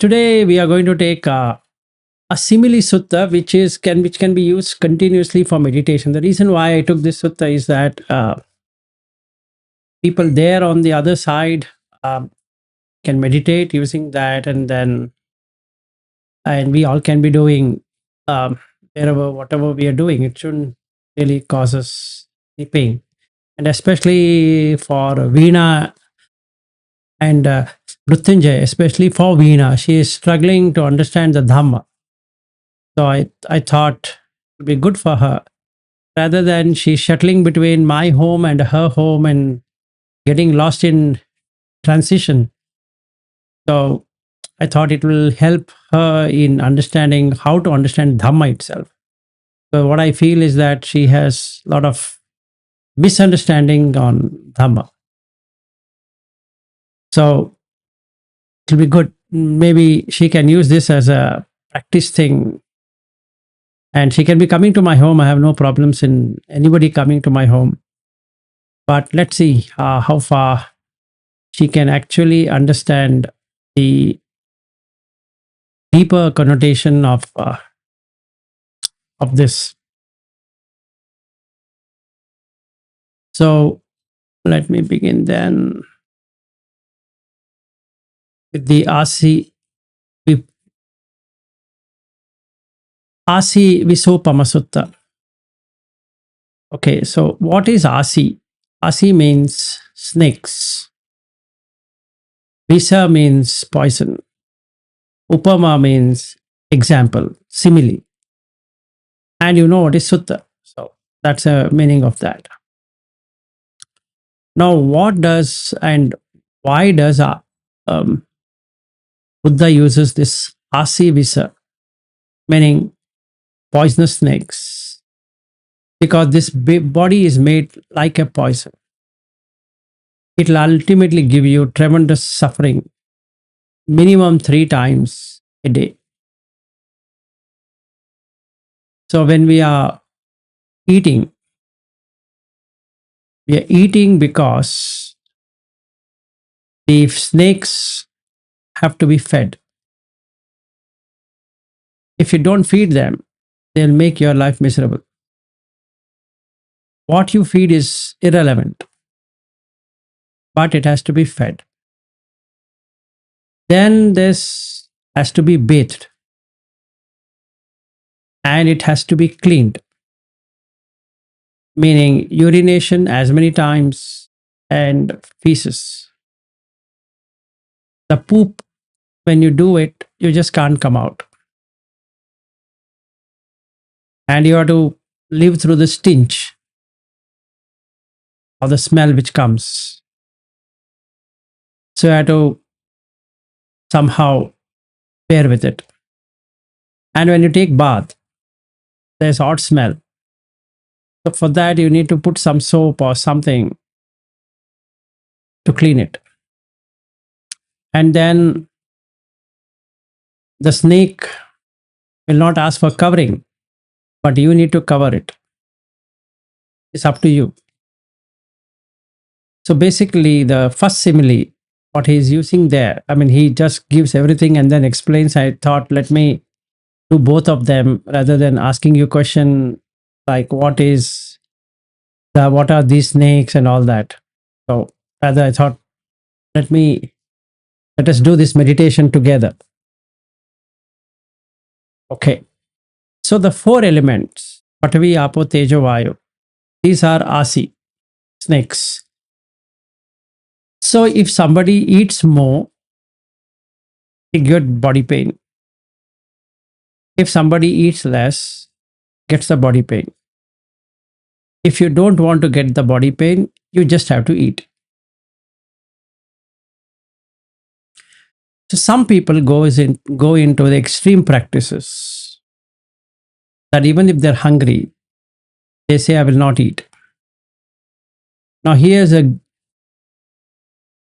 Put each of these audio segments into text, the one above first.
today we are going to take a simile sutta, which can be used continuously for meditation. The reason why I took this sutta is that people there on the other side can meditate using that, and we all can be doing whatever we are doing. It shouldn't really cause us any pain, and especially for Veena and Mrityunjay, especially for Veena, she is struggling to understand the Dhamma. So I thought it would be good for her, rather than she's shuttling between my home and her home and getting lost in transition. So I thought it will help her in understanding how to understand Dhamma itself. So what I feel is that she has a lot of misunderstanding on Dhamma. So it will be good. Maybe she can use this as a practice thing. And she can be coming to my home. I have no problems in anybody coming to my home. But let's see how far she can actually understand the deeper connotation of this. So let me begin then with the Āsīvisopamasutta. Okay, so what is Asi? Asi means snakes. Visa means poison. Upama means example, simile. And you know what is sutta. So that's the meaning of that. Now, what does and why does Buddha uses this Āsīvisa, meaning poisonous snakes? Because this body is made like a poison. It will ultimately give you tremendous suffering, minimum 3 times a day. So when we are eating because the snakes have to be fed. If you don't feed them, they'll make your life miserable. What you feed is irrelevant, but it has to be fed. Then this has to be bathed, and it has to be cleaned, meaning urination as many times and feces. The poop, when you do it, you just can't come out. And you have to live through the stench or the smell which comes. So you have to somehow bear with it. And when you take bath, there's hot smell. So for that, you need to put some soap or something to clean it. And then the snake will not ask for covering, but you need to cover it. It's up to you. So basically, the first simile, what he's using there, I mean, he just gives everything and then explains. I thought, let me do both of them rather than asking you a question like what are these snakes and all that. So rather I thought, let us do this meditation together. Okay. So the 4 elements, paṭhavī, āpo, tejo, vāyo, these are Asi, snakes. So if somebody eats more, he gets body pain. If somebody eats less, gets the body pain. If you don't want to get the body pain, you just have to eat. So some people go into the extreme practices that even if they're hungry, they say, I will not eat. Now here's a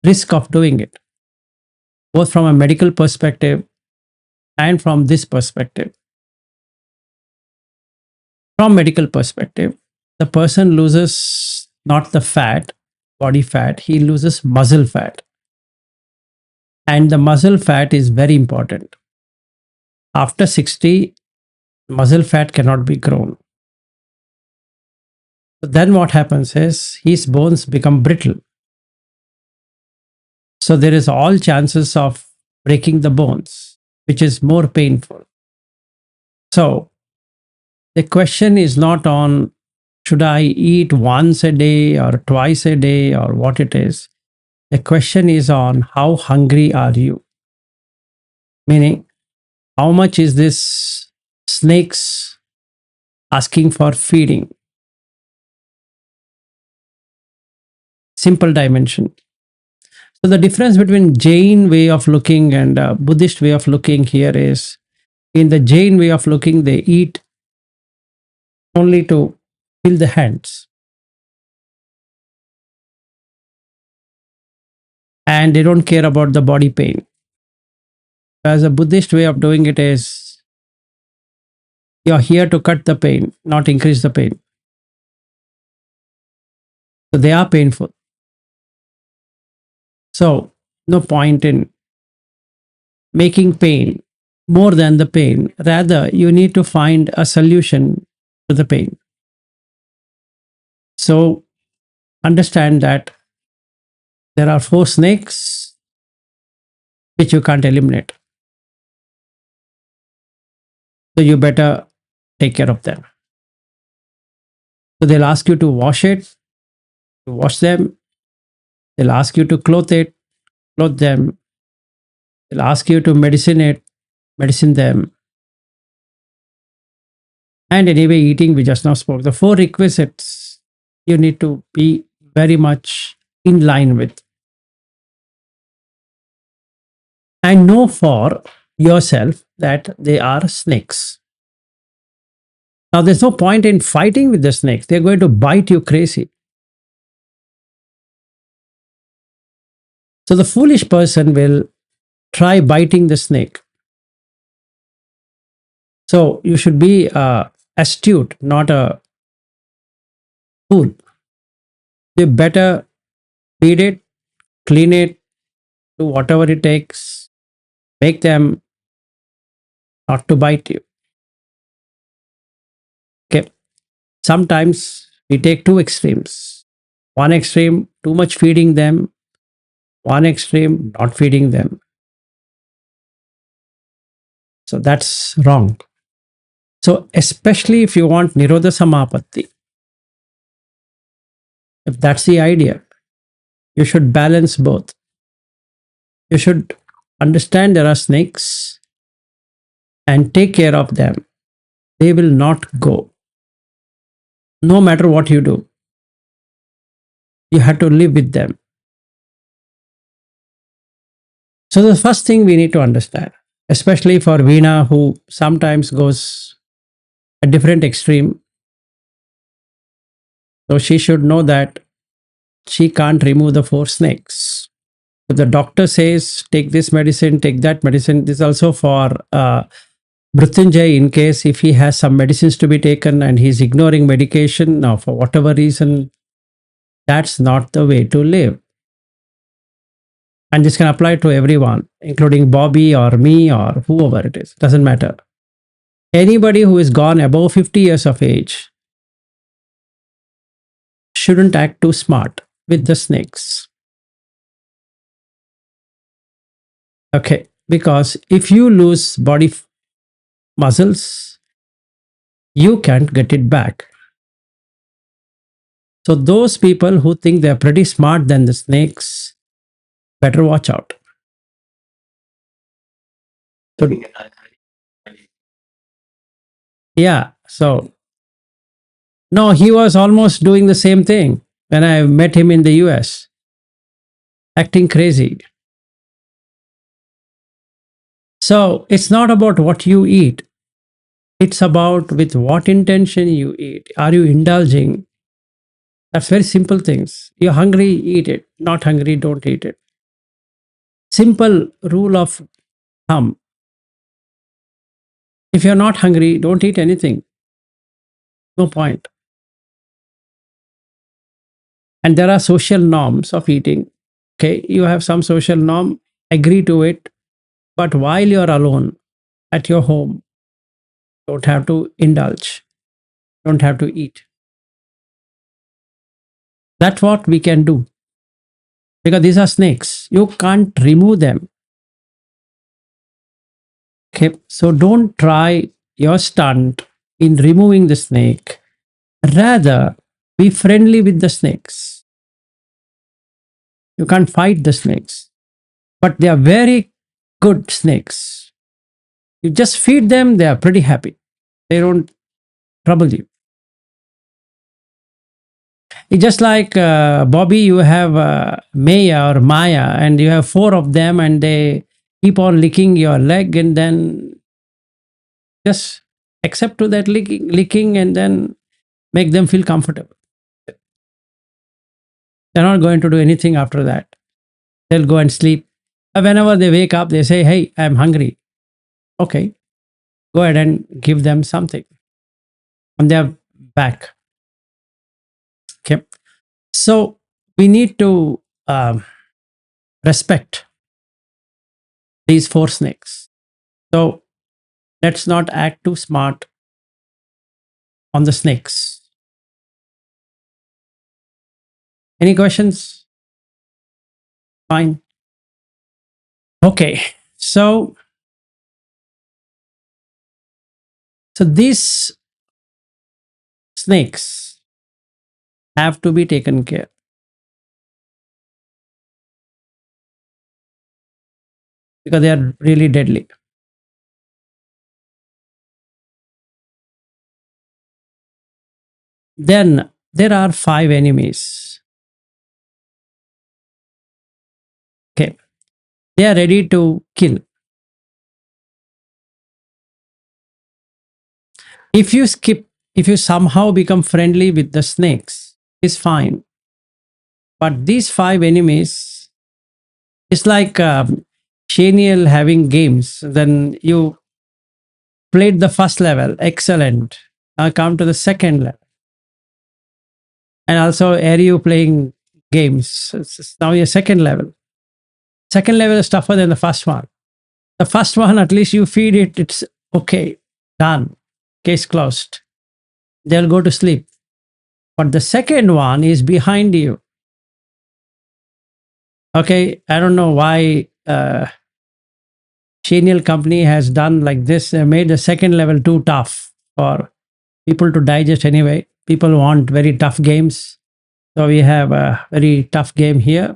risk of doing it, both from a medical perspective and from this perspective. From medical perspective, the person loses not the fat, body fat, he loses muscle fat. And the muscle fat is very important. After 60, muscle fat cannot be grown. So then what happens is his bones become brittle. So there is all chances of breaking the bones, which is more painful. So the question is not on should I eat once a day or twice a day or what it is. The question is on how hungry are you? Meaning, how much is this snakes asking for feeding? Simple dimension. So the difference between Jain way of looking and Buddhist way of looking here is, in the Jain way of looking, they eat only to fill the hands. And they don't care about the body pain. As a Buddhist way of doing it is, you're here to cut the pain, not increase the pain. So they are painful. So no point in making pain more than the pain. Rather, you need to find a solution to the pain. So understand that there are 4 snakes which you can't eliminate. So you better take care of them. So they'll ask you to wash it, to wash them. They'll ask you to clothe them. They'll ask you to medicine them. And anyway, eating, we just now spoke. The 4 requisites you need to be very much in line with. And know for yourself that they are snakes. Now, there's no point in fighting with the snakes. They're going to bite you crazy. So the foolish person will try biting the snake. So you should be astute, not a fool. You better feed it, clean it, do whatever it takes, make them not to bite you. Okay. Sometimes we take 2 extremes. One extreme, too much feeding them. One extreme, not feeding them. So that's wrong. So especially if you want Nirodha Samapatti, if that's the idea, you should balance both. You should understand there are snakes and take care of them. They will not go. No matter what you do, you have to live with them. So the first thing we need to understand, especially for Veena, who sometimes goes a different extreme, so she should know that she can't remove the 4 snakes. If the doctor says, take this medicine, take that medicine, this is also for Mrityunjay, in case if he has some medicines to be taken and he's ignoring medication, now for whatever reason, that's not the way to live. And this can apply to everyone, including Bobby or me or whoever it is. Doesn't matter. Anybody who is gone above 50 years of age shouldn't act too smart with the snakes. Okay, because if you lose body muscles, you can't get it back. So those people who think they're pretty smart than the snakes, better watch out. So, yeah, so no, he was almost doing the same thing when I met him in the US, acting crazy. So it's not about what you eat. It's about with what intention you eat. Are you indulging? That's very simple things. You're hungry, eat it. Not hungry, don't eat it. Simple rule of thumb. If you're not hungry, don't eat anything. No point. And there are social norms of eating. Okay, you have some social norm. agree to it, but while you're alone at your home, don't have to indulge, don't have to eat. That's what we can do, because these are snakes. You can't remove them. Okay, so don't try your stunt in removing the snake. Rather, be friendly with the snakes. You can't fight the snakes, but they are very good snakes. You just feed them, they are pretty happy. They don't trouble you. It's just like Bobby, you have Maya or Maya, and you have four of them, and they keep on licking your leg, and then just accept to that licking, and then make them feel comfortable. They're not going to do anything after that. They'll go and sleep. Whenever they wake up, they say, "Hey, I'm hungry." Okay, go ahead and give them something, and they're back. Okay, so we need to respect these four snakes. So let's not act too smart on the snakes. Any questions? Fine. Okay. So these snakes have to be taken care, because they are really deadly. Then there are five enemies. Okay. They are ready to kill. If you somehow become friendly with the snakes, it's fine. But these five enemies, it's like Shaniel having games. Then you played the first level, excellent. Now come to the second level. And also Ariu playing games. It's now your second level. Second level is tougher than the first one. The first one, at least you feed it, it's okay, done, case closed. They'll go to sleep. But the second one is behind you. Okay, I don't know why Shaniel company has done like this. They made the second level too tough for people to digest anyway. People want very tough games. So we have a very tough game here.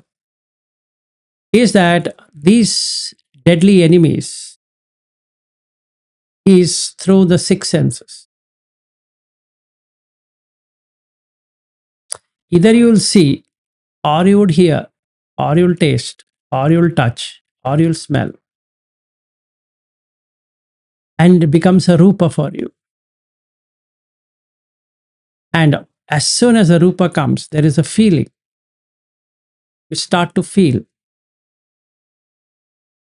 Is that these deadly enemies is through the six senses. Either you will see, or you would hear, or you'll taste, or you'll touch, or you'll smell. And it becomes a rupa for you. And as soon as a rupa comes, there is a feeling. You start to feel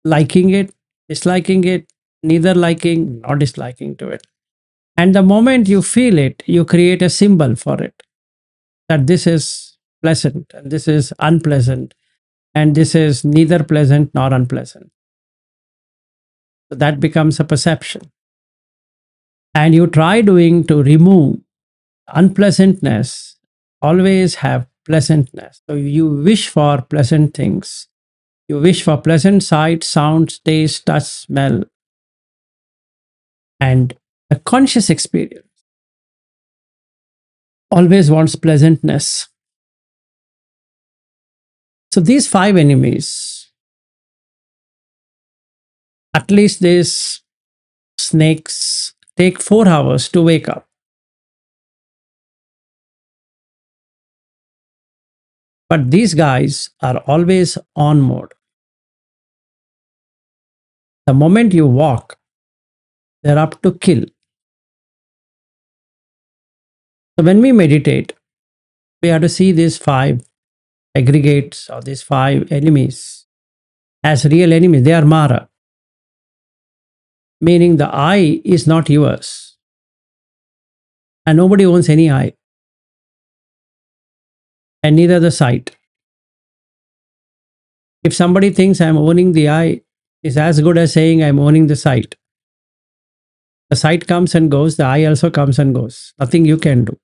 liking it, disliking it, neither liking nor disliking to it. And the moment you feel it, you create a symbol for it, that this is pleasant and this is unpleasant, and this is neither pleasant nor unpleasant. So that becomes a perception. And you try doing to remove unpleasantness, always have pleasantness. So you wish for pleasant things. You wish for pleasant sight, sounds, taste, touch, smell, and a conscious experience always wants pleasantness. So these five enemies, at least these snakes take 4 hours to wake up. But these guys are always on mode. The moment you walk, they're up to kill. So when we meditate, we have to see these five aggregates or these five enemies as real enemies. They are Mara, meaning the eye is not yours. And nobody owns any eye. And neither the sight. If somebody thinks I'm owning the eye, is as good as saying I'm owning the sight. The sight comes and goes, the eye also comes and goes. Nothing you can do.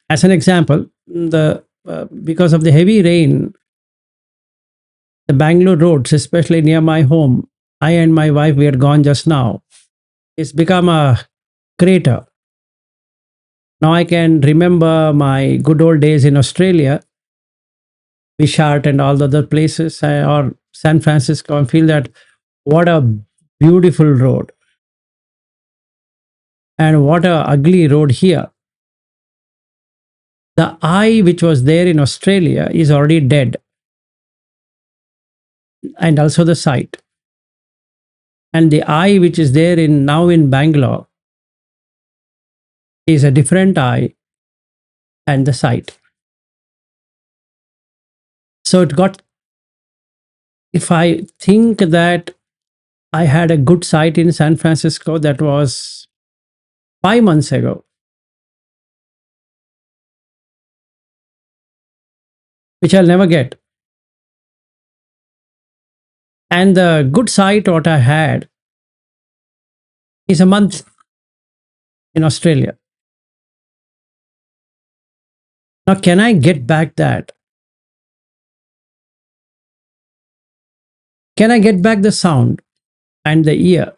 As an example, because of the heavy rain, the Bangalore roads, especially near my home, I and my wife, we had gone just now. It's become a crater. Now I can remember my good old days in Australia, Wishart and all the other places, or San Francisco, and feel that what a beautiful road and what a ugly road here. The eye which was there in Australia is already dead, and also the sight. And the eye which is there in now in Bangalore is a different eye and the sight. So it got, if I think that I had a good sight in San Francisco, that was 5 months ago, which I'll never get. And the good sight what I had is a month in Australia. Now, can I get back that? Can I get back the sound and the ear?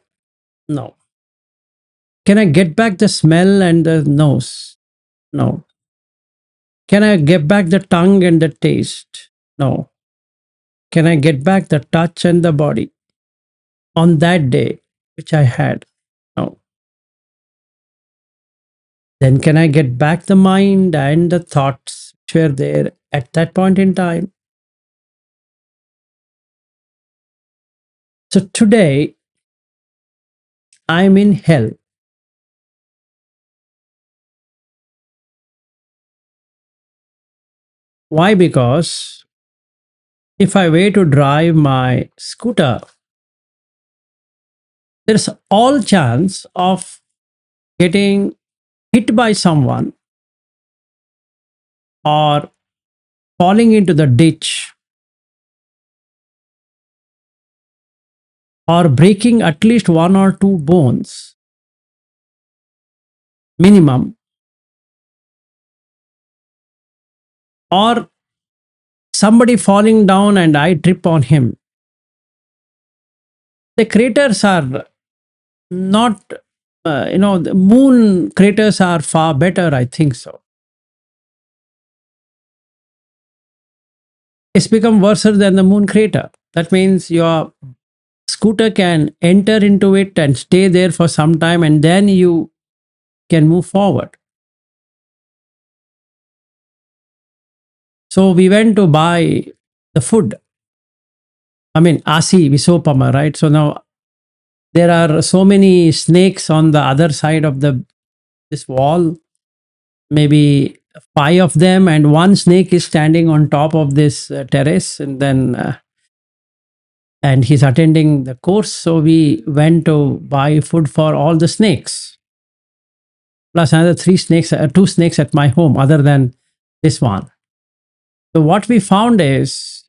No. Can I get back the smell and the nose? No. Can I get back the tongue and the taste? No. Can I get back the touch and the body on that day which I had? No. Then can I get back the mind and the thoughts which were there at that point in time? So today, I'm in hell. Why? Because if I were to drive my scooter, there's all chance of getting hit by someone or falling into the ditch or breaking at least one or two bones minimum, or somebody falling down and I trip on him. The craters are not, the moon craters are far better, I think so. It's become worse than the moon crater. That means your scooter can enter into it and stay there for some time, and then you can move forward. So we went to buy the food. I mean, Āsīvisopama, right? So now there are so many snakes on the other side of this wall, maybe 5 of them, and one snake is standing on top of this terrace, and then and he's attending the course. So we went to buy food for all the snakes, plus another 3 snakes, 2 snakes at my home, other than this one. So what we found is,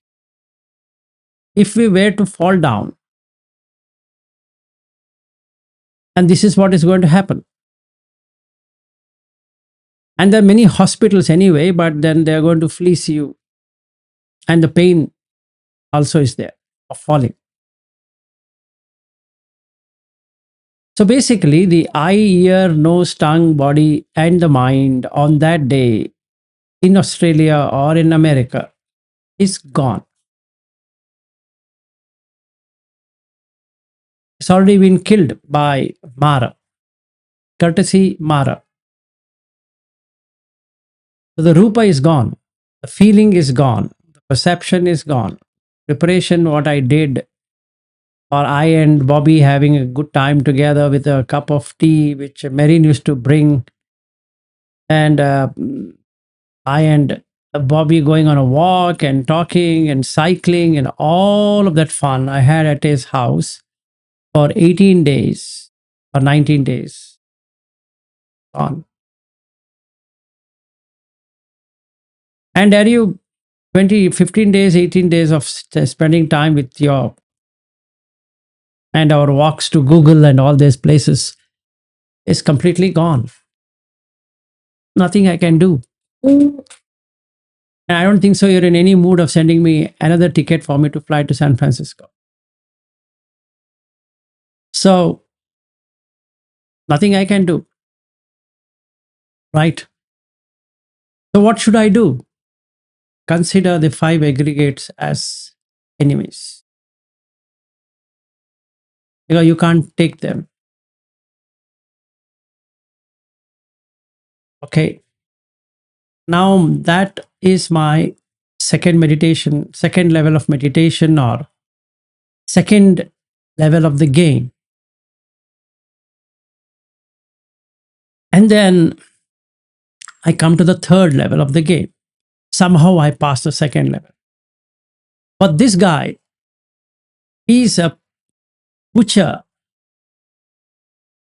if we were to fall down, and this is what is going to happen. And there are many hospitals anyway, but then they are going to fleece you. And the pain also is there of falling. So basically, the eye, ear, nose, tongue, body, and the mind on that day in Australia or in America is gone. It's already been killed by Mara, courtesy Mara. So the rupa is gone, the feeling is gone, the perception is gone. Preparation, what I did, or I and Bobby having a good time together with a cup of tea, which Marine used to bring, and I and Bobby going on a walk and talking and cycling and all of that fun I had at his house for 18 days or 19 days on. And are you 20, 15 days, 18 days of spending time with your and our walks to Google and all these places is completely gone. Nothing I can do. And I don't think so you're in any mood of sending me another ticket for me to fly to San Francisco. So nothing I can do. Right? So what should I do? Consider the 5 aggregates as enemies. Because you can't take them. Okay. Now that is my second meditation, second level of meditation, or second level of the game. And then I come to the third level of the game. Somehow I pass the second level. But this guy, he's a butcher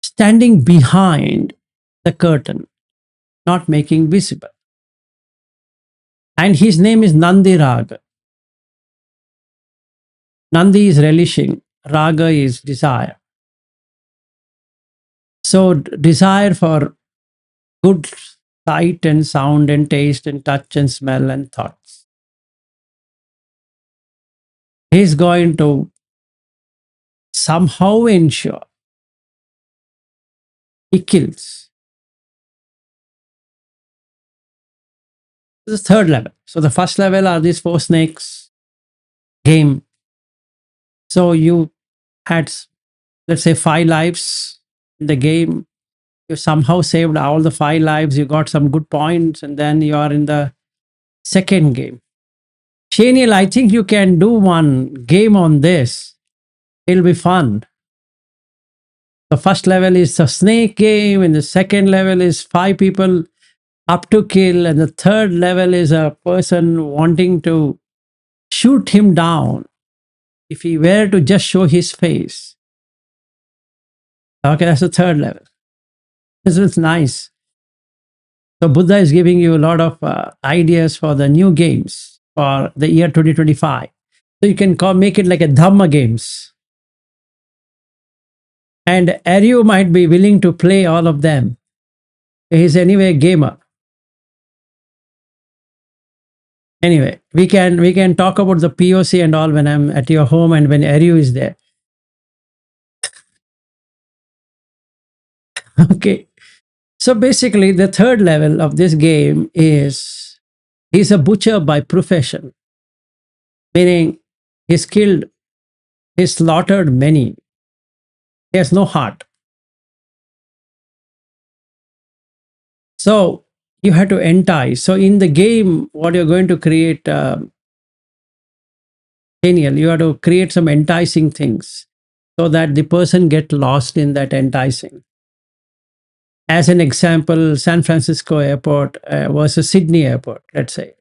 standing behind the curtain, not making visible. And his name is nandirāga. Nandi is relishing, raga is desire. So desire for good sight and sound and taste and touch and smell and thoughts. He's going to somehow ensure he kills. This is the third level. So the first level are these 4 snakes game. So you had, let's say, 5 lives in the game. You somehow saved all the 5 lives. You got some good points, and then you are in the second game. Shaniel, I think you can do one game on this. It'll be fun. The first level is a snake game, and the second level is 5 people up to kill, and the third level is a person wanting to shoot him down if he were to just show his face. Okay, that's the third level. This is nice. So Buddha is giving you a lot of ideas for the new games for the year 2025. So you can make it like a Dhamma games. And Aryu might be willing to play all of them. He's anyway a gamer. Anyway, we can talk about the POC and all when I'm at your home and when Aryu is there. Okay. So basically, the third level of this game is he's a butcher by profession, meaning he's killed, he's slaughtered many. He has no heart. So you have to entice. So in the game, what you're going to create, Daniel, you have to create some enticing things so that the person get lost in that enticing. As an example, San Francisco airport versus Sydney airport, let's say.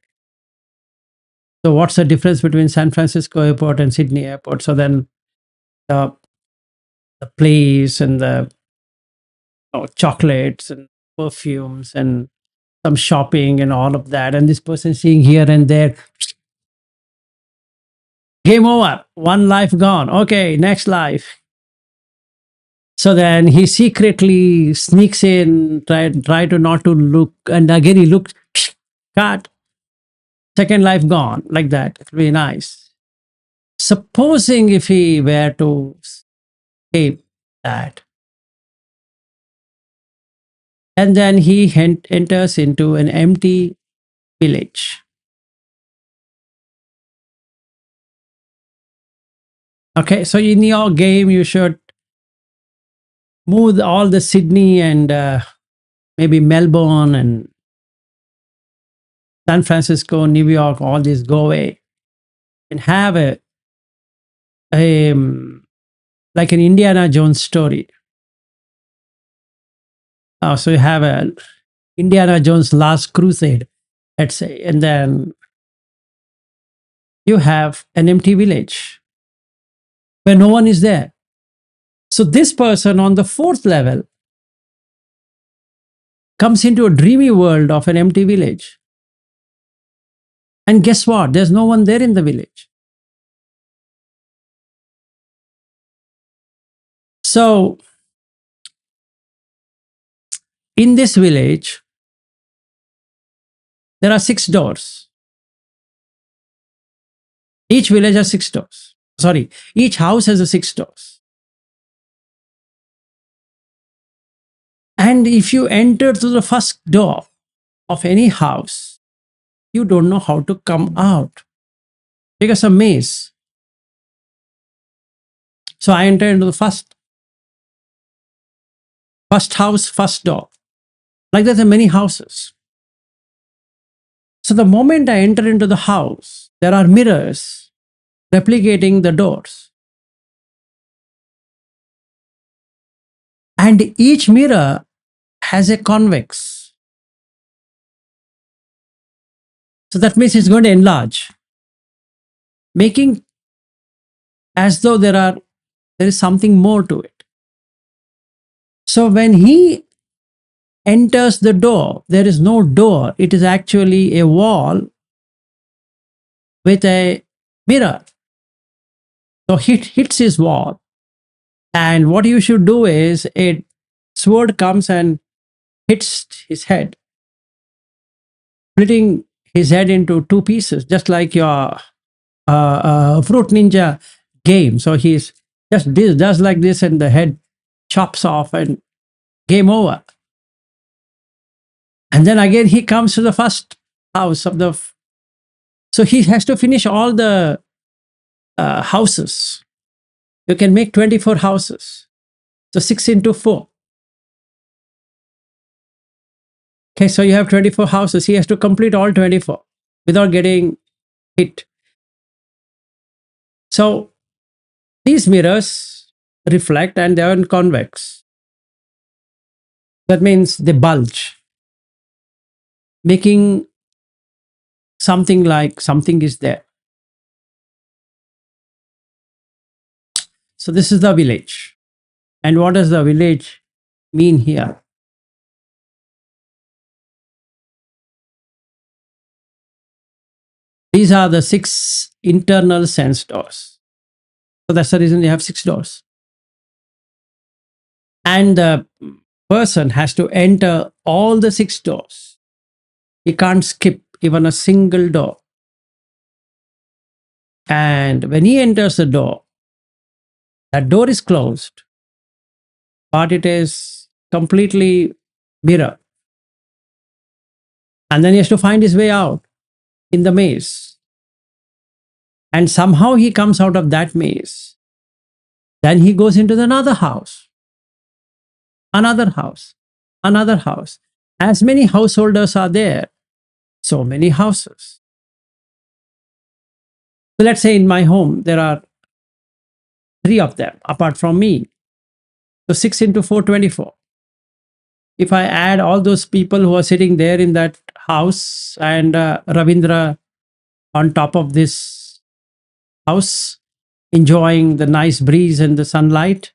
So what's the difference between San Francisco airport and Sydney airport? So then the place and the chocolates and perfumes and some shopping and all of that. And this person seeing here and there. Game over. One life gone. Okay, next life. So then he secretly sneaks in, try to not to look, and again he looks, cut. Second life gone, like that. It'll be nice. Supposing if he were to escape that, and then he enters into an empty village. Okay, so in your game, you should move all the Sydney and maybe Melbourne and San Francisco, New York, all these go away and have a like an Indiana Jones story. So you have a Indiana Jones Last Crusade, let's say, and then you have an empty village where no one is there. So this person on the 4th level comes into a dreamy world of an empty village. And guess what? There's no one there in the village. So, in this village, there are 6 doors. Each village has 6 doors. Sorry, each house has a 6 doors. And if you enter through the first door of any house, you don't know how to come out. Because a maze. So I enter into the first house, first door. Like that, there are many houses. So the moment I enter into the house, there are mirrors replicating the doors. And each mirror has a convex. So that means it's going to enlarge, making as though there is something more to it. So when he enters the door, there is no door. It is actually a wall with a mirror. So he hits his wall. And what you should do is a sword comes and hits his head, splitting his head into 2 pieces, just like your Fruit Ninja game. So he's just does like this and the head chops off and game over. And then again he comes to the first house of the... So he has to finish all the houses. You can make 24 houses. So 6 into 4. Okay, so you have 24 houses. He has to complete all 24 without getting hit. So these mirrors reflect and they are convex. That means they bulge, making something like something is there. So this is the village. And what does the village mean here? These are the 6 internal sense doors. So that's the reason they have 6 doors. And the person has to enter all the 6 doors. He can't skip even a single door. And when he enters the door, that door is closed, but it is completely mirror. And then he has to find his way out in the maze. And somehow he comes out of that maze. Then he goes into another house, another house, another house. As many householders are there, so many houses. So let's say in my home, there are 3 of them apart from me. So 6 into 4, 24. If I add all those people who are sitting there in that house and Ravindra on top of this house, enjoying the nice breeze and the sunlight,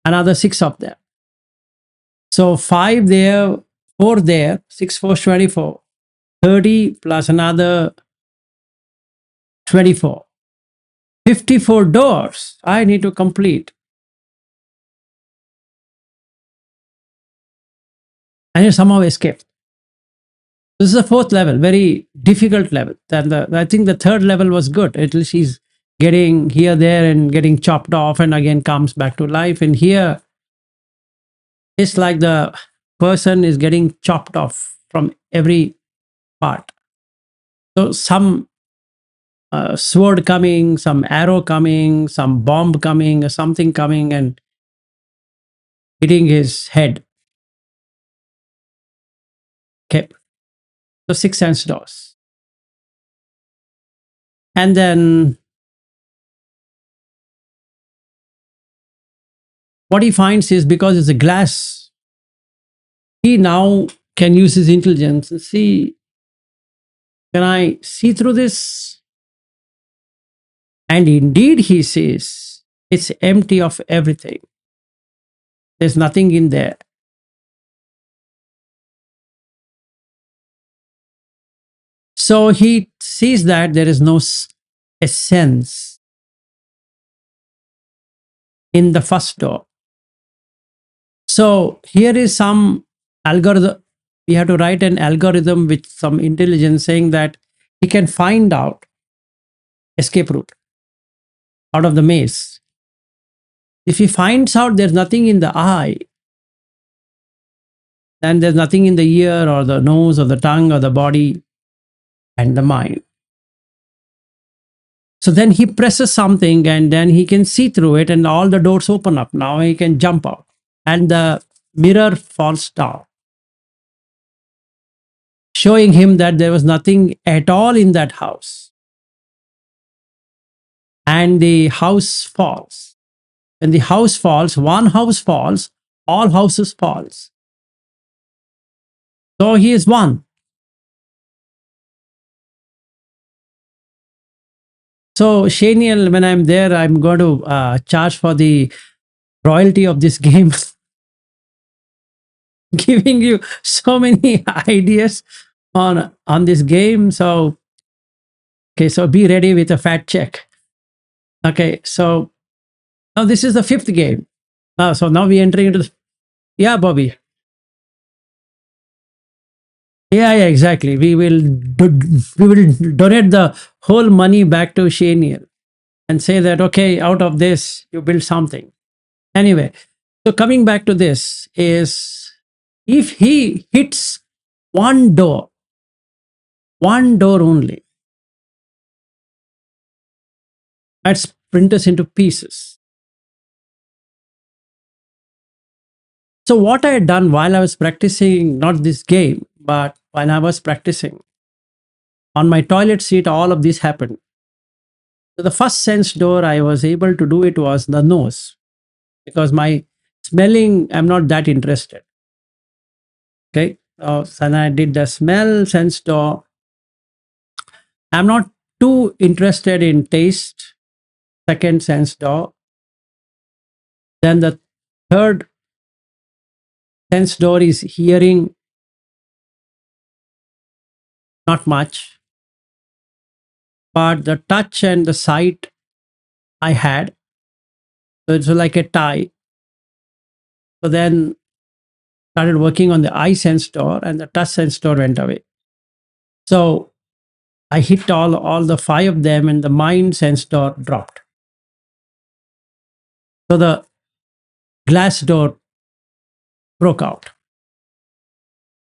another 6 of them. So 5 there, 4 there, 6, 4, 24, 30 plus another 24. 54 doors I need to complete. And you somehow escaped. This is the 4th level, very difficult level. Then I think the 3rd level was good. At least he's getting here, there, and getting chopped off and again comes back to life. And here, it's like the person is getting chopped off from every part. So some sword coming, some arrow coming, some bomb coming, or something coming and hitting his head. Okay. So 6 sense doors. And then what he finds is, because it's a glass, he now can use his intelligence and see, can I see through this? And indeed he sees it's empty of everything. There's nothing in there. So he sees that there is no essence in the first door. So here is some algorithm. We have to write an algorithm with some intelligence saying that he can find out escape route out of the maze. If he finds out there's nothing in the eye, then there's nothing in the ear or the nose or the tongue or the body and the mind. So then he presses something and then he can see through it and all the doors open up. Now he can jump out and the mirror falls down, showing him that there was nothing at all in that house. And the house falls. When the house falls, one house falls, all houses falls. So he is one. So Shaniel, when I'm there, I'm going to charge for the royalty of this game, giving you so many ideas on this game. So okay, so be ready with a fat check. Okay, so now this is the fifth game. So now we entering into the, yeah, Bobby. Yeah, exactly. We will donate the whole money back to Shaniel and say that, okay, out of this, you build something. Anyway, so coming back to this is if he hits one door only, that splinters into pieces. So what I had done while I was practicing, not this game, but when I was practicing, on my toilet seat, all of this happened. So the first sense door I was able to do it was the nose, because my smelling, I'm not that interested. Okay. So then I did the smell sense door. I'm not too interested in taste, second sense door. Then the third sense door is hearing, not much. But the touch and the sight I had, so it's like a tie. So then started working on the eye sense door and the touch sense door went away. So I hit all the five of them and the mind sense door dropped. So the glass door broke out.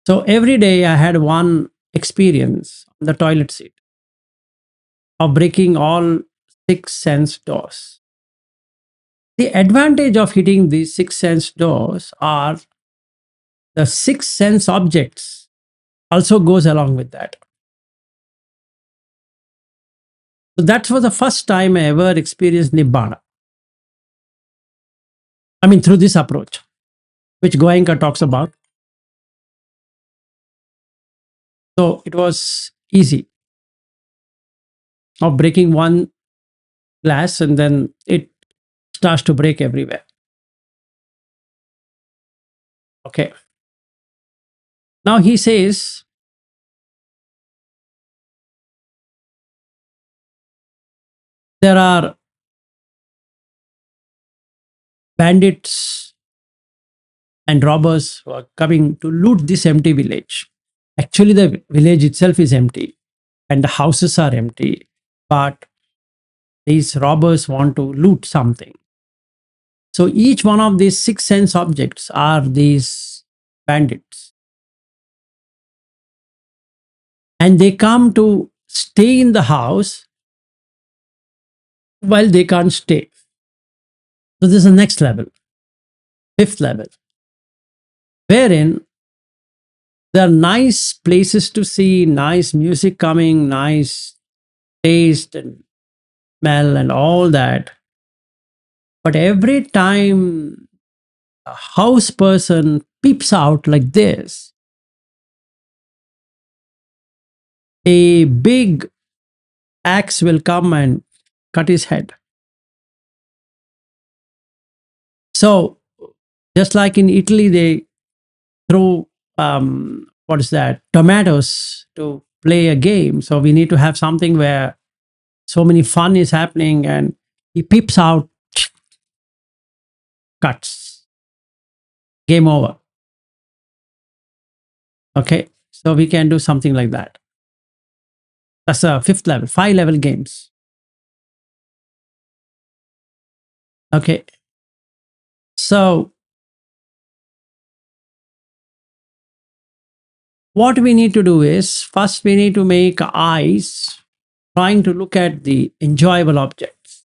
So every day I had one experience on the toilet seat of breaking all six sense doors. The advantage of hitting these six sense doors are the six sense objects also goes along with that. So that was the first time I ever experienced Nibbana. I mean, through this approach, which Goenka talks about. So it was easy of breaking one glass and then it starts to break everywhere. Okay. Now he says, there are bandits and robbers who are coming to loot this empty village. Actually, the village itself is empty and the houses are empty, but these robbers want to loot something. So each one of these six sense objects are these bandits. And they come to stay in the house while they can't stay. So this is the next level, fifth level, wherein there are nice places to see, nice music coming, nice taste and smell and all that. But every time a house person peeps out like this, a big axe will come and cut his head. So just like in Italy, they throw what is that, tomatoes to play a game. So we need to have something where so many fun is happening, and he peeps out, cuts, game over. Okay, so we can do something like that. That's a 5th level, 5-level games. Okay, so what we need to do is, first we need to make eyes trying to look at the enjoyable objects.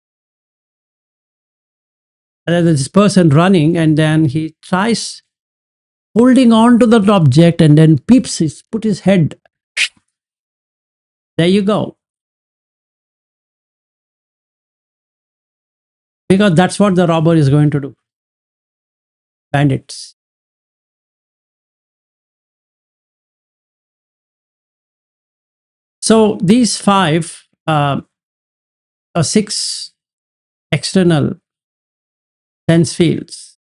And then this person running, and then he tries holding on to that object and then put his head. There you go. Because that's what the robber is going to do. Bandits. So these 5 or 6 external sense fields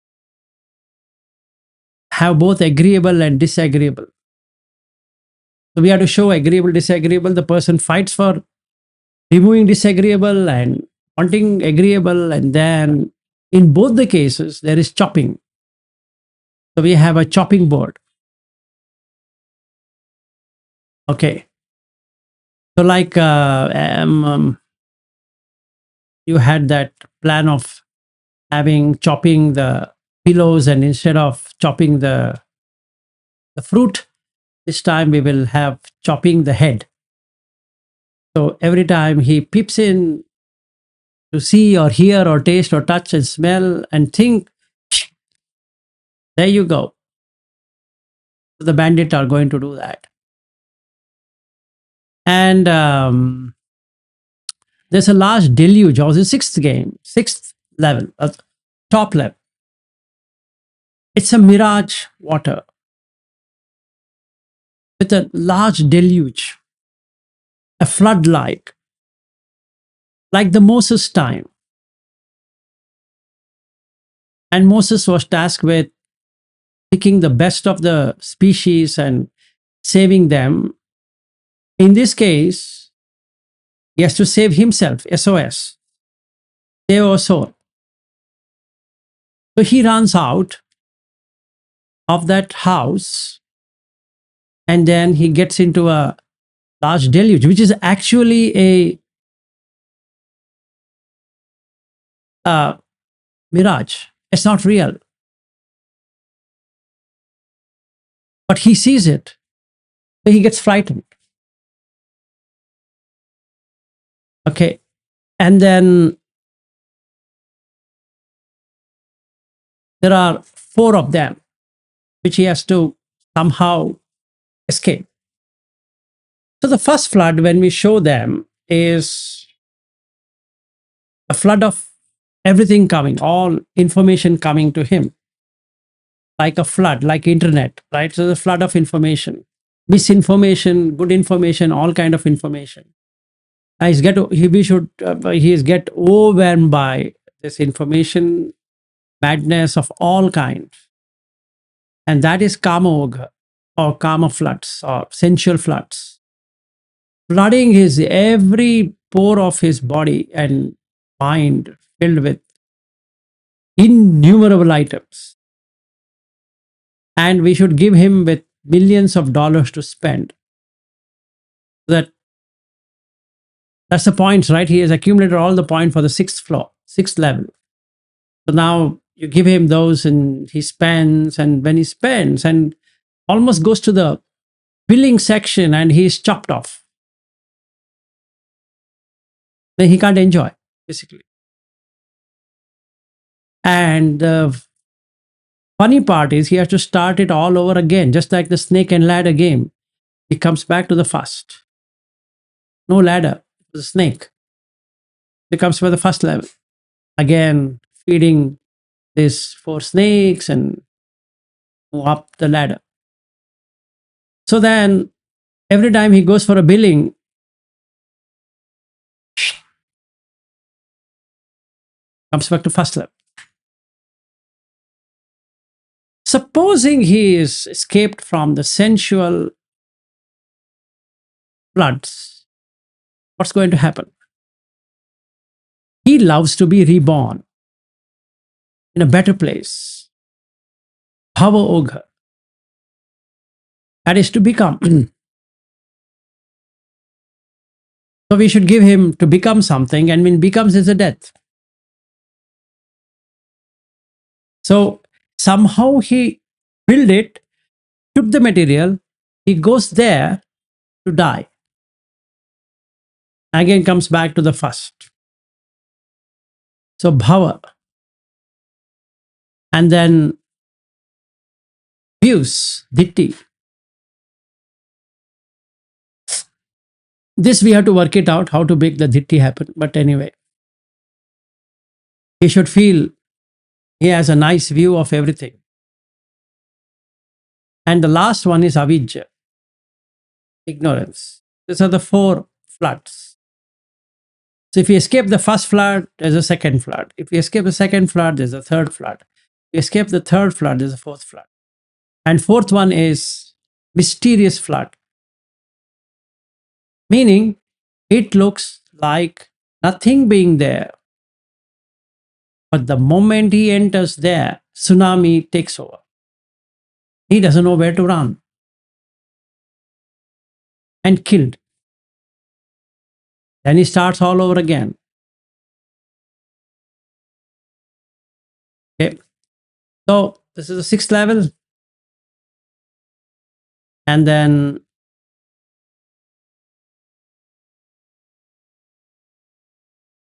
have both agreeable and disagreeable. So we have to show agreeable, disagreeable. The person fights for removing disagreeable and wanting agreeable, and then in both the cases there is chopping. So we have a chopping board. Okay. So like you had that plan of chopping the pillows, and instead of chopping the fruit, this time we will have chopping the head. So every time he peeps in to see or hear or taste or touch and smell and think, there you go. So the bandit are going to do that. And there's a large deluge, or the 6th level, top level. It's a mirage water with a large deluge, a flood like the Moses time. And Moses was tasked with picking the best of the species and saving them. In this case, he has to save himself, SOS, save our soul. So he runs out of that house, and then he gets into a large deluge, which is actually a mirage. It's not real. But he sees it. So he gets frightened. Okay. And then there are 4 of them, which he has to somehow escape. So the first flood, when we show them, is a flood of everything coming, all information coming to him, like a flood, like internet, right? So the flood of information, misinformation, good information, all kind of information. He is get overwhelmed by this information, madness of all kinds. And that is kama ogha, or kama floods, or sensual floods, flooding his every pore of his body and mind, filled with innumerable items. And we should give him with millions of dollars to spend. That's the points, right? He has accumulated all the points for the 6th level. So now you give him those, and he spends, and when he spends and almost goes to the billing section, and he's chopped off. Then he can't enjoy, basically. And the funny part is he has to start it all over again, just like the snake and ladder game. He comes back to the first. No ladder, the snake. He comes for the first level. Again, feeding these 4 snakes and move up the ladder. So then every time he goes for a billing, comes back to first level. Supposing he is escaped from the sensual floods, what's going to happen? He loves to be reborn in a better place. Bhava ogha. That is to become. So we should give him to become something, and when becomes is a death. So somehow he built it, took the material, he goes there to die. Again comes back to the first. So bhava. And then views, ditti. This we have to work it out, how to make the ditti happen. But anyway, he should feel he has a nice view of everything. And the last one is avidya, ignorance. These are the 4 floods. So if you escape the first flood, there's a second flood. If you escape the second flood, there's a third flood. If you escape the third flood, there's a fourth flood. And fourth one is mysterious flood. Meaning, it looks like nothing being there. But the moment he enters there, tsunami takes over. He doesn't know where to run. And killed. Then he starts all over again. Okay. So this is the 6th level. And then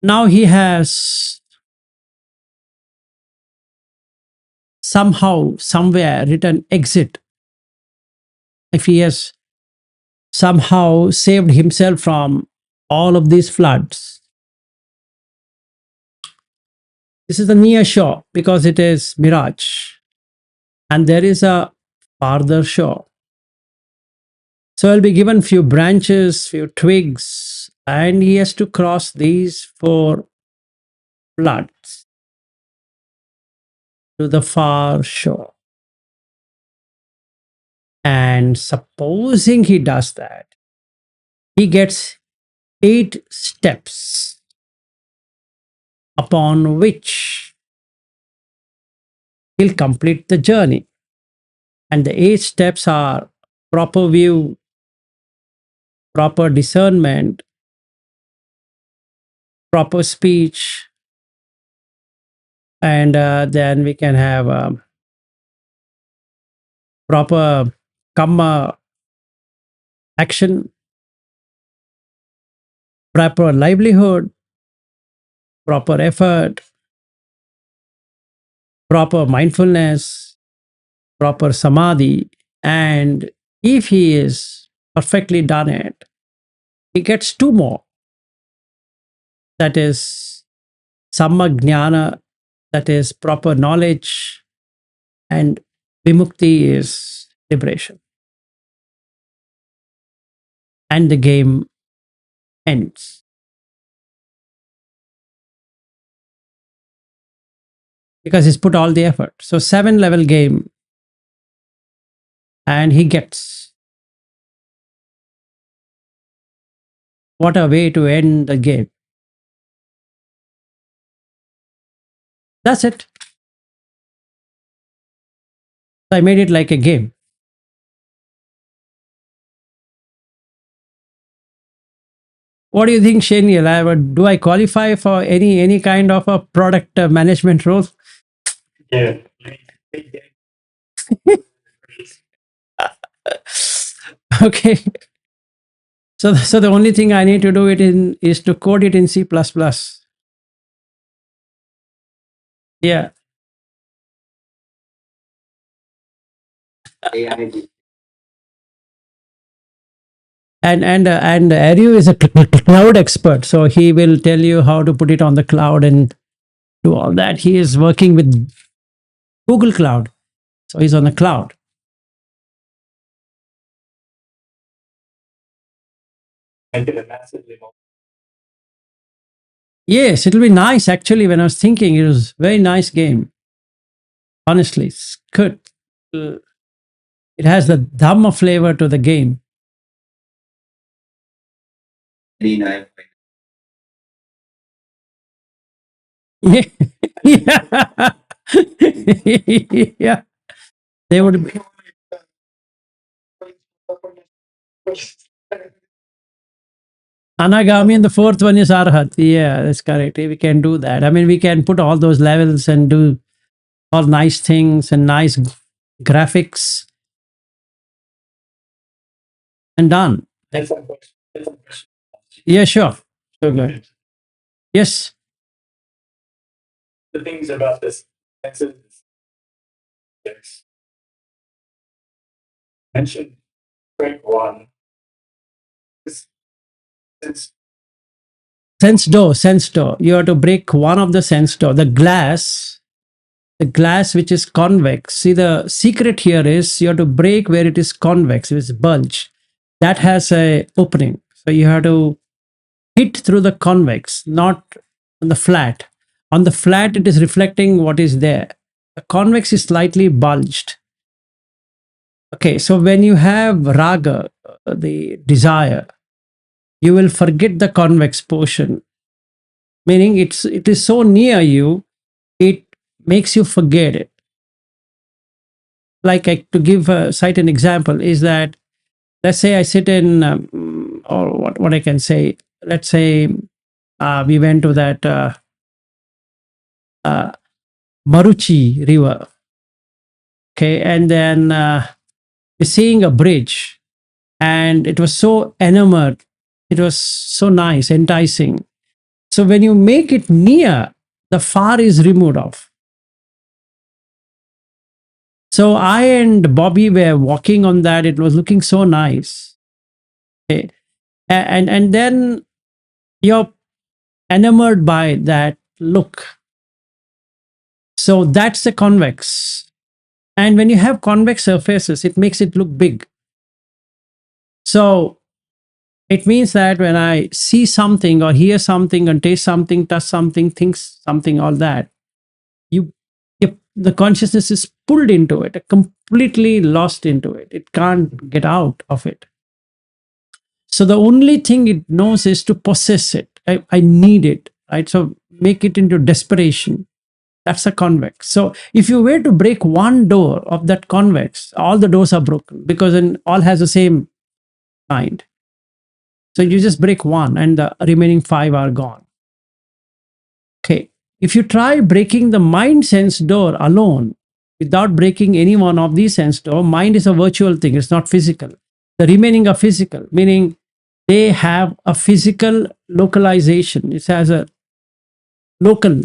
now he has somehow, somewhere written exit. If he has somehow saved himself from all of these floods. This is the near shore because it is mirage. And there is a farther shore. So he'll be given few branches, few twigs, and he has to cross these 4 floods to the far shore. And supposing he does that, he gets 8 steps upon which he'll complete the journey. And the 8 steps are proper view, proper discernment, proper speech, and then we can have proper karma action, proper livelihood, proper effort, proper mindfulness, proper samadhi. And if he is perfectly done it, he gets 2 more. That is sammajnana, that is proper knowledge, and vimutti is liberation. And the game ends. Because he's put all the effort. So 7-level game, and he gets. What a way to end the game. That's it. So I made it like a game. What do you think, Shaniel? Do I qualify for any kind of a product management role? Yeah. Okay. So the only thing I need to do is to code it in C++. Yeah. And Aryu is a cloud expert, so he will tell you how to put it on the cloud and do all that. He is working with Google Cloud, so he's on the cloud. Yes, it'll be nice. Actually, when I was thinking, it was a very nice game. Honestly, it's good. It has the Dhamma flavor to the game. Yeah. Yeah. Yeah. They would be. Anagami and the fourth one is Arhat. Yeah, that's correct. We can do that. I mean, we can put all those levels and do all nice things and nice graphics and done. Yeah, sure. So good. Yes. The things about this mentioned break one. Sense door. You have to break one of the sense door. The glass which is convex. See, the secret here is you have to break where it is convex, which is bulge. That has a opening. So you have to hit through the convex, not on the flat. On the flat, it is reflecting what is there. The convex is slightly bulged. Okay, so when you have raga, the desire, you will forget the convex portion, meaning it is so near you, it makes you forget it. Like to give cite an example is that, let's say I sit in, or what I can say, let's say we went to that Maruchi river, okay, and then we're seeing a bridge, and it was so enamored, it was so nice, enticing. So when you make it near, the far is removed off. So I and Bobby were walking on that. It was looking so nice. Okay. And then you're enamored by that look. So that's the convex. And when you have convex surfaces, it makes it look big. So it means that when I see something or hear something and taste something, touch something, think something, all that, the consciousness is pulled into it, completely lost into it. It can't get out of it. So the only thing it knows is to possess it. I need it, right? So make it into desperation. That's a convex. So if you were to break one door of that convex, all the doors are broken because then all has the same mind. So you just break one and the remaining five are gone. Okay. If you try breaking the mind sense door alone without breaking any one of these sense door, mind is a virtual thing. It's not physical. The remaining are physical, meaning they have a physical localization. It has a local,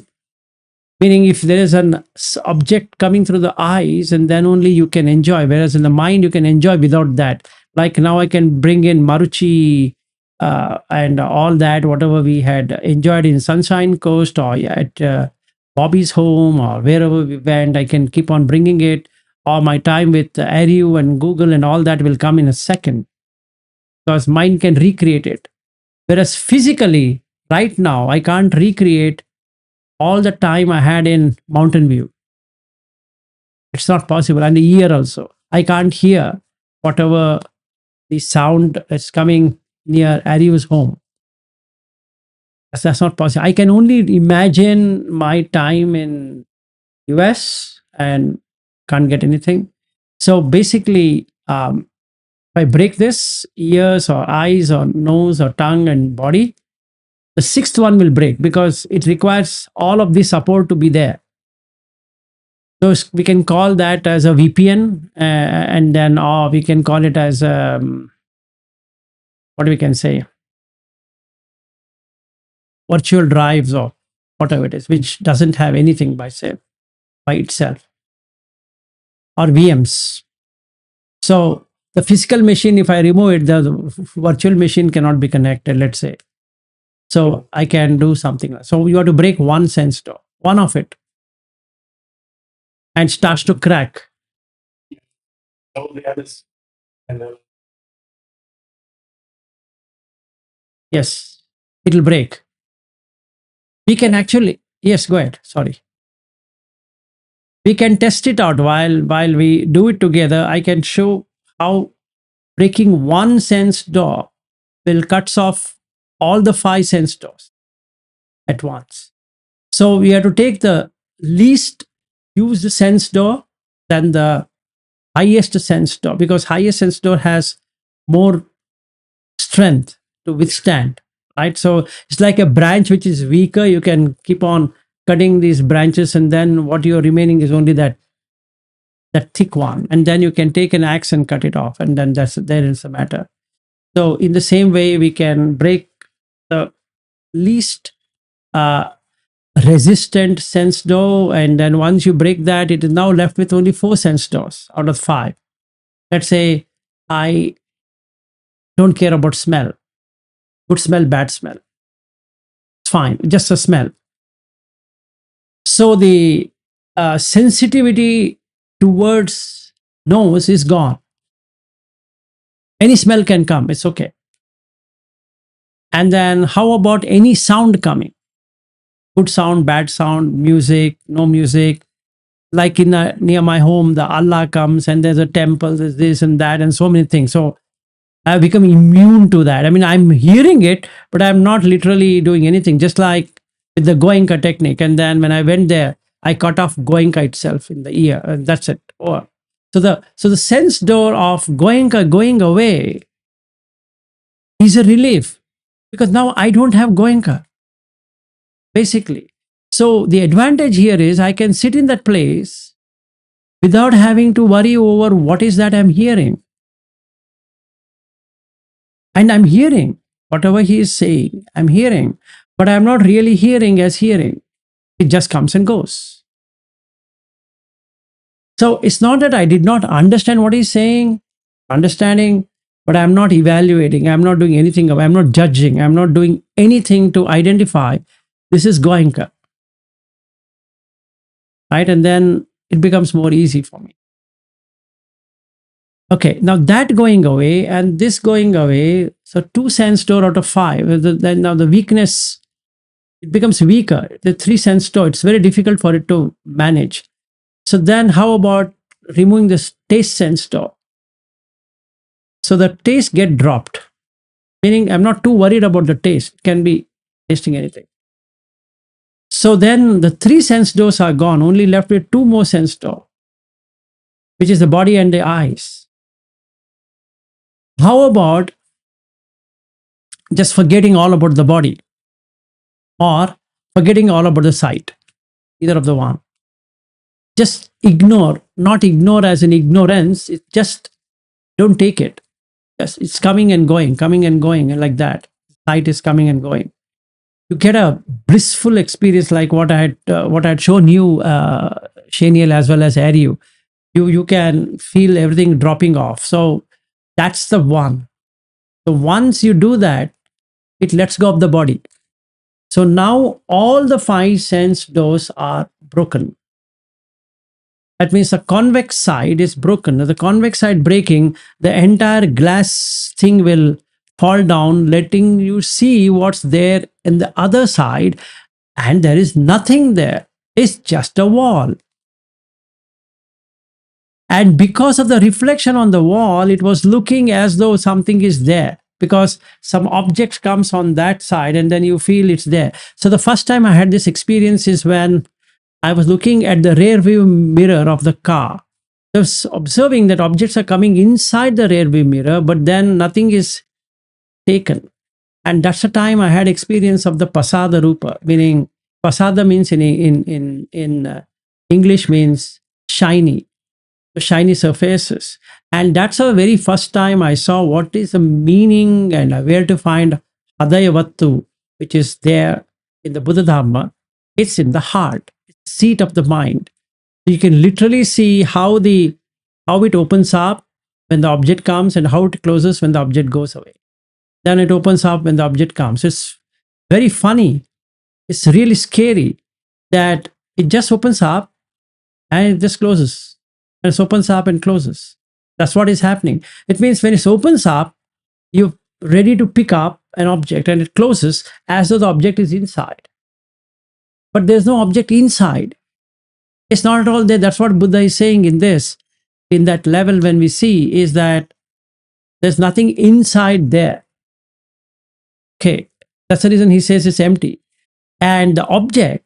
meaning if there is an object coming through the eyes, and then only you can enjoy, whereas in the mind you can enjoy without that. Like now I can bring in Maruchi and all that, whatever we had enjoyed in Sunshine Coast or at Bobby's home or wherever we went, I can keep on bringing it. Or my time with Ariu and Google and all that will come in a second, because mind can recreate it. Whereas physically, right now, I can't recreate all the time I had in Mountain View. It's not possible. And the ear also. I can't hear whatever the sound that's coming near Ariu's home. That's not possible. I can only imagine my time in US and can't get anything. So basically, if I break this, ears or eyes or nose or tongue and body, the sixth one will break because it requires all of this support to be there. So we can call that as a VPN, and then or we can call it as what we can say, virtual drives or whatever it is, which doesn't have anything by itself, or VMs. So the physical machine, if I remove it, the virtual machine cannot be connected, let's say. So I can do something. So you have to break one sense door, one of it, and starts to crack. All the others. And yes, it'll break. We can actually, yes, go ahead. Sorry. We can test it out while we do it together. I can show how breaking one sense door will cuts off all the 5 sense doors at once. So we have to take the least used sense door than the highest sense door, because highest sense door has more strength to withstand, right? So it's like a branch which is weaker. You can keep on cutting these branches, and then what you're remaining is only that thick one, and then you can take an axe and cut it off, and then there is the matter. So in the same way, we can break the least resistant sense door, and then once you break that, it is now left with only 4 sense doors out of 5. Let's say I don't care about smell, good smell, bad smell, it's fine, just a smell. So the sensitivity towards nose is gone. Any smell can come, it's okay. And then how about any sound coming? Good sound, bad sound, music, no music. Like near my home, the Allah comes and there's a temple, there's this and that and so many things. So I've become immune to that. I mean, I'm hearing it, but I'm not literally doing anything. Just like with the Goenka technique. And then when I went there, I cut off Goenka itself in the ear, and that's it. Oh. So the sense door of Goenka going away is a relief, because now I don't have Goenka, basically. So the advantage here is I can sit in that place without having to worry over what is that I'm hearing. And I'm hearing whatever he is saying, I'm hearing, but I'm not really hearing as hearing. It just comes and goes. So it's not that I did not understand what he's saying, understanding, but I'm not evaluating. I'm not doing anything. I'm not judging. I'm not doing anything to identify this is Goenka. Right? And then it becomes more easy for me. Okay, now that going away and this going away, so 2 sense door out of 5, then now the weakness, it becomes weaker. The 3 sense door, it's very difficult for it to manage. So then how about removing this taste sense door? So the taste get dropped, meaning I'm not too worried about the taste. It can be tasting anything. So then the 3 sense doors are gone, only left with 2 more sense door, which is the body and the eyes. How about just forgetting all about the body or forgetting all about the sight? Either of the one. Just ignore, not ignore as in ignorance, it's just don't take it. Yes, it's coming and going, and like that. Sight is coming and going. You get a blissful experience like what I had shown you, Shaniel, as well as Ariu. You can feel everything dropping off. So that's the one. So once you do that, it lets go of the body. So now all the 5 sense doors are broken. That means the convex side is broken. The convex side breaking, the entire glass thing will fall down, letting you see what's there in the other side, and there is nothing there. It's just a wall. And because of the reflection on the wall, it was looking as though something is there, because some object comes on that side and then you feel it's there. So the first time I had this experience is when I was looking at the rear view mirror of the car. I was observing that objects are coming inside the rear view mirror, but then nothing is taken. And that's the time I had experience of the pasada rupa, meaning pasada means in English means shiny. Shiny surfaces. And that's the very first time I saw what is the meaning and where to find āyavattu, which is there in the Buddha Dhamma. It's in the heart, it's the seat of the mind. You can literally see how it opens up when the object comes and how it closes when the object goes away. Then it opens up when the object comes. It's very funny. It's really scary that it just opens up and it just closes. It opens up and closes. That's what is happening. It means when it opens up, you're ready to pick up an object, and it closes as though the object is inside. But there's no object inside. It's not at all there. That's what Buddha is saying in that level when we see, is that there's nothing inside there. Okay. That's the reason he says it's empty. And the object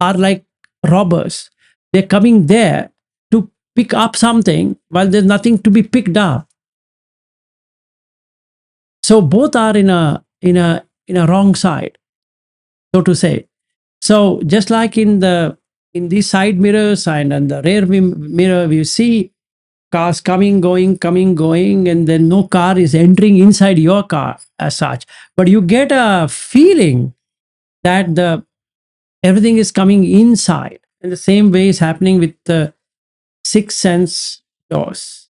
are like robbers. They're coming there to pick up something while there's nothing to be picked up. So both are in a wrong side, so to say. So just like in these side mirrors and in the rear mirror, we see cars coming, going, and then no car is entering inside your car as such. But you get a feeling that everything is coming inside. And the same way is happening with the six sense doors.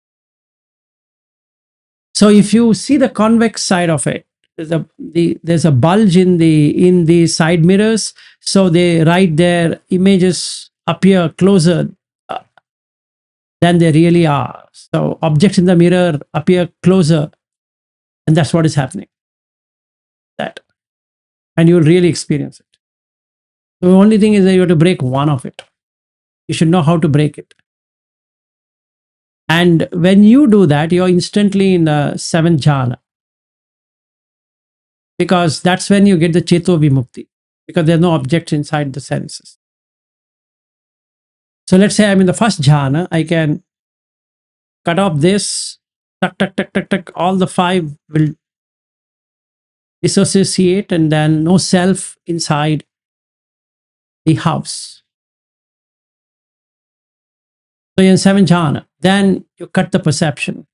So if you see the convex side of it, there's a bulge in the side mirrors, so they right there images appear closer than they really are. So objects in the mirror appear closer, and that's what is happening. That, and you'll really experience it. The only thing is that you have to break one of it. You should know how to break it. And when you do that, you're instantly in the seventh jhana. Because that's when you get the cheto vimutti, because there's no object inside the senses. So let's say I'm in the first jhana, I can cut off this, tuck, all the five will dissociate, and then no self inside the house. So you're in seventh jhana. Then you cut the perception,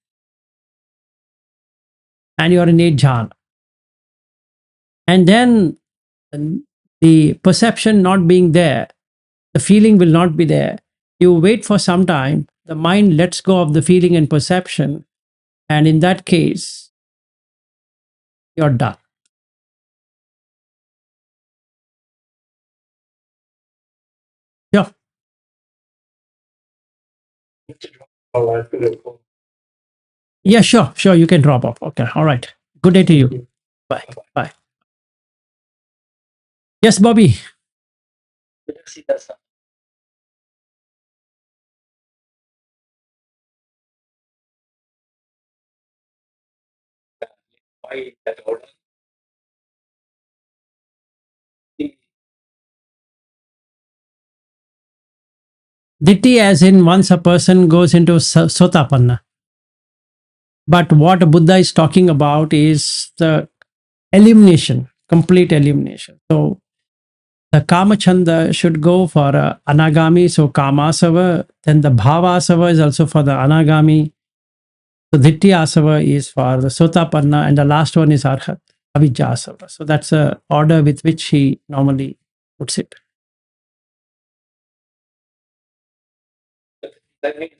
and you're in eighth jhana. And then the perception not being there, the feeling will not be there. You wait for some time, the mind lets go of the feeling and perception, and in that case, you're done. Yeah. Yeah, sure. You can drop off. Okay. All right. Good day to you. Bye. Bye. Yes, Bobby. Ditti, as in once a person goes into sotapanna. But what Buddha is talking about is the elimination, complete elimination. So the kamachanda should go for anagami, so kamasava. Then the bhavasava is also for the anagami. So ditti asava is for the sotapanna, and the last one is arhat, avijjasava. So that's the order with which he normally puts it. That means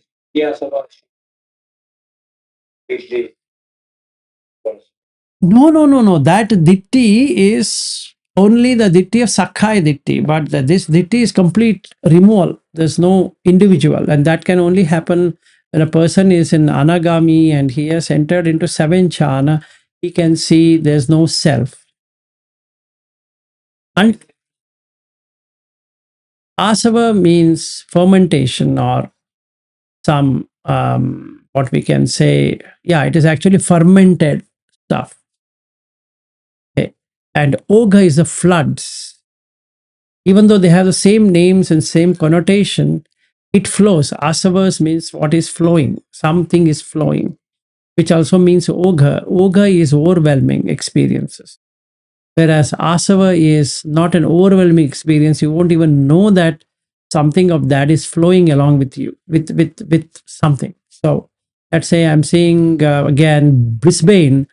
No. That ditti is only the ditti of Sakkaya ditti, but this ditti is complete removal. There's no individual, and that can only happen when a person is in anagami and he has entered into seven jhana. He can see there's no self. And asava means fermentation or some what we can say. Yeah, it is actually fermented stuff. Okay. And oga is the floods. Even though they have the same names and same connotation, it flows. Asavas means what is flowing. Something is flowing, which also means oga. Oga is overwhelming experiences. Whereas asava is not an overwhelming experience. You won't even know that something of that is flowing along with you, with something. So let's say I'm seeing again Brisbane.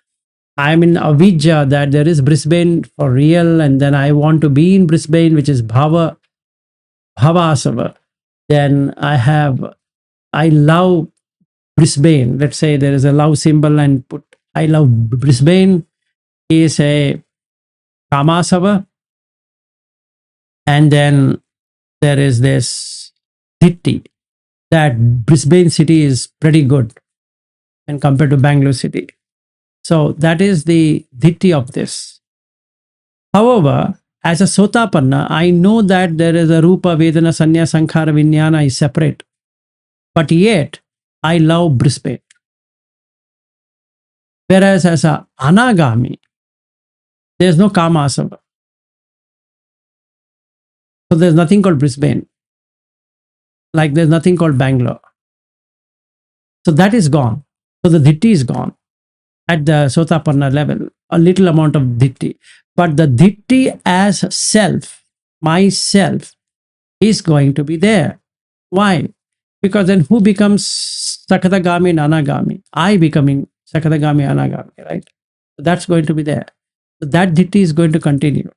I'm in avijja that there is Brisbane for real, and then I want to be in Brisbane, which is bhavasava. Then I love Brisbane. Let's say there is a love symbol and put I love Brisbane is a kamasava. And then there is this ditti that Brisbane city is pretty good and compared to Bangalore city. So that is the ditti of this. However, as a sotapanna, I know that there is a rupa, vedana, sanya, sankhara, vijnana is separate. But yet, I love Brisbane. Whereas as a anagami, There's no kama asava. So there's nothing called Brisbane. Like there's nothing called Bangalore. So that is gone. So the ditti is gone at the Sotapanna level, a little amount of ditti. But the ditti as self, myself, is going to be there. Why? Because then who becomes Sakadagami and Anagami? I becoming Sakadagami, Anagami, right? So that's going to be there. So that ditti is going to continue.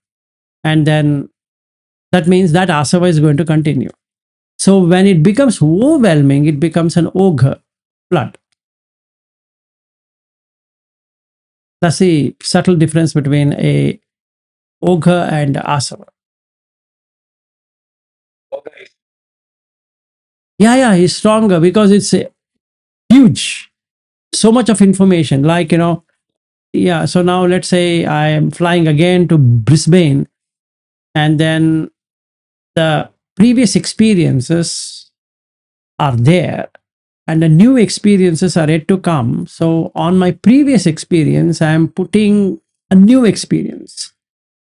And then that means that asava is going to continue. So when it becomes overwhelming, it becomes an ogre, flood. That's the subtle difference between a ogre and asava. Yeah, he's stronger because it's huge. So much of information. Like, yeah. So now let's say I am flying again to Brisbane, and then the previous experiences are there and the new experiences are yet to come. So on my previous experience, I am putting a new experience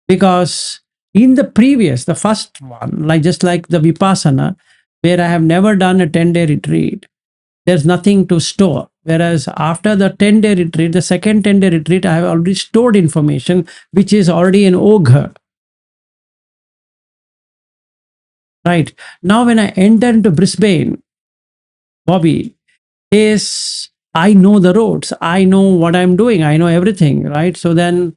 because in the previous, the first one, like just like the Vipassana, where I have never done a 10-day retreat, there's nothing to store. Whereas after the 10-day retreat, the second 10-day retreat, I have already stored information, which is already an ogre. Right. Now, when I enter into Brisbane, Bobby, is I know the roads, I know what I'm doing, I know everything, right? So then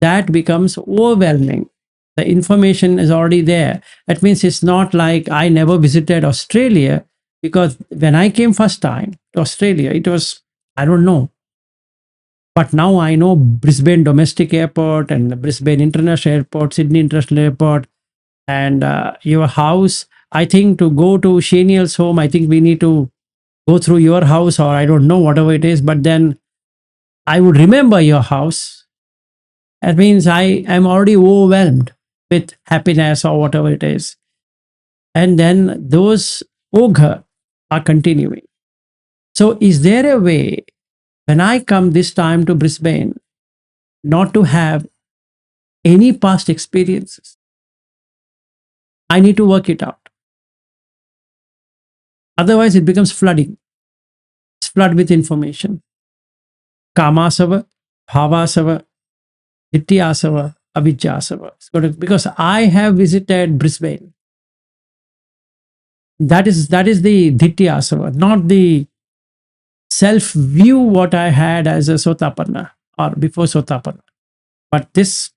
that becomes overwhelming. The information is already there. That means it's not like I never visited Australia, because when I came first time to Australia, it was, I don't know. But now I know Brisbane Domestic Airport and Brisbane International Airport, Sydney International Airport, and your house. I think to go to Shaniel's home, I think we need to go through your house, or I don't know, whatever it is. But then I would remember your house. That means I am already overwhelmed with happiness or whatever it is. And then those ogre are continuing. So is there a way when I come this time to Brisbane not to have any past experiences? I need to work it out. Otherwise, it becomes flooding. It's flood with information. Kamasava, bhavasava, Nityasava, Avijjasava. Because I have visited Brisbane. That is the Dhityasava, not the self view what I had as a Sotapanna or before Sotapanna. But this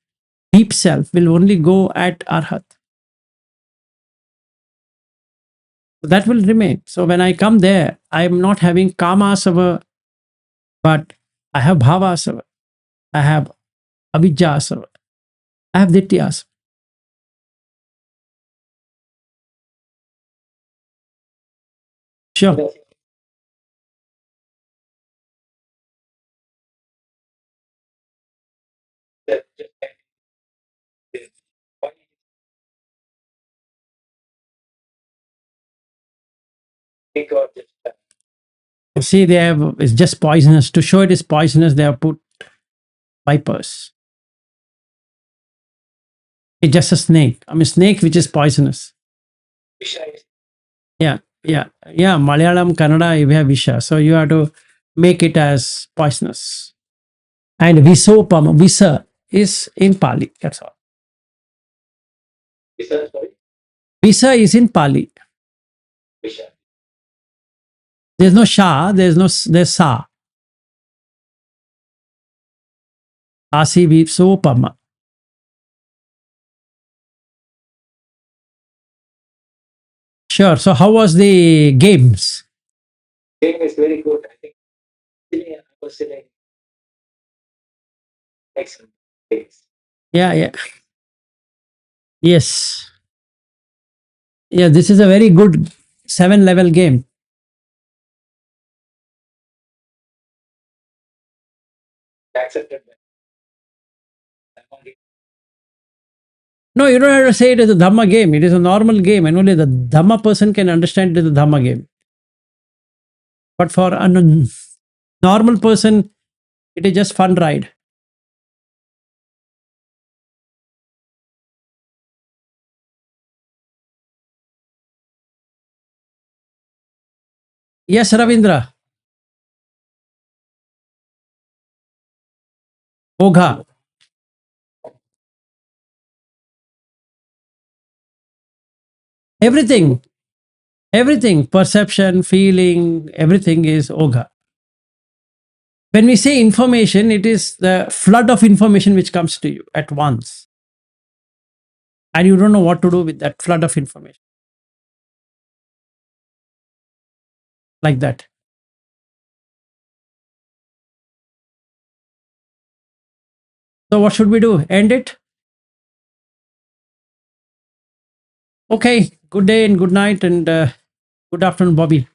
deep self will only go at Arhat. That will remain. So when I come there, I am not having Kamasava, but I have Bhavasava, I have Avijjasava, I have Dhityasava. Sure. See, they have, it's just poisonous. To show it is poisonous, they have put vipers. It's just a snake. I mean, snake which is poisonous. Yeah, Malayalam, Kannada, you have Visha. So you have to make it as poisonous. And Visa is in Pali. That's all. Visa is in Pali. There's no Shah, there's Sa. Āsīvisopama. Sure. So how was the games? Game is very good. I think I was sitting excellent. Yeah. Yes. Yeah, this is a very good 7-level game. No, you don't have to say it is a Dhamma game. It is a normal game, and only the Dhamma person can understand it is a Dhamma game. But for a normal person, it is just fun ride. Yes, Ravindra. Ogha. Everything, everything, perception, feeling, everything is ogha. When we say information, it is the flood of information which comes to you at once. And you don't know what to do with that flood of information. Like that. So, what should we do? End it? Okay. Good day and good night and good afternoon, Bobby.